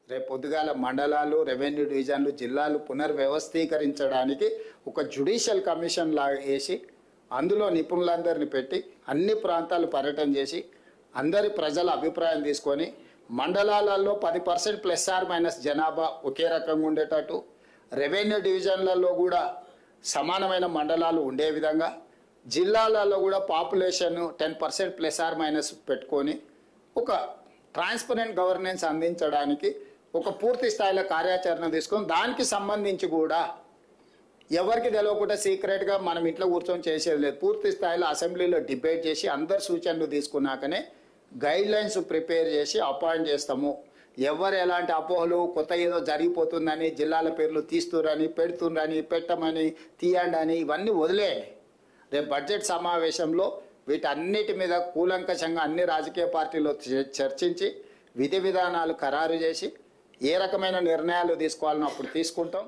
రేపు పొద్దుగాల మండలాలు, రెవెన్యూ డివిజన్లు, జిల్లాలు పునర్వ్యవస్థీకరించడానికి ఒక జ్యుడిషియల్ కమిషన్ లాగా వేసి అందులో నిపుణులందరినీ పెట్టి అన్ని ప్రాంతాలు పర్యటన చేసి అందరి ప్రజల అభిప్రాయం తీసుకొని మండలాలలో 10% ప్లస్ ఆర్ మైనస్ జనాభా ఒకే రకంగా ఉండేటట్టు, రెవెన్యూ డివిజన్లలో కూడా సమానమైన మండలాలు ఉండే విధంగా, జిల్లాలలో కూడా పాపులేషన్ 10% ప్లస్ ఆర్ మైనస్ పెట్టుకొని ఒక ట్రాన్స్పరెంట్ గవర్నెన్స్ అందించడానికి ఒక పూర్తి స్థాయిలో కార్యాచరణ తీసుకొని దానికి సంబంధించి కూడా ఎవరికి తెలియకుండా సీక్రెట్గా మనం ఇంట్లో కూర్చొని చేసేది లేదు. పూర్తి స్థాయిలో అసెంబ్లీలో డిబేట్ చేసి అందరు సూచనలు తీసుకున్నాకనే గైడ్లైన్స్ ప్రిపేర్ చేసి అపాయింట్ చేస్తాము. ఎవరు ఎలాంటి అపోహలు కొత్త ఏదో జరిగిపోతుందని జిల్లాల పేర్లు తీస్తురని, పెడుతుండ్రని, పెట్టమని, తీయండి అని ఇవన్నీ వదిలేయండి. రేపు బడ్జెట్ సమావేశంలో వీటన్నిటి మీద కూలంకషంగా అన్ని రాజకీయ పార్టీలు చర్చించి విధి విధానాలు ఖరారు చేసి ఏ రకమైన నిర్ణయాలు తీసుకోవాలని అప్పుడు తీసుకుంటాం.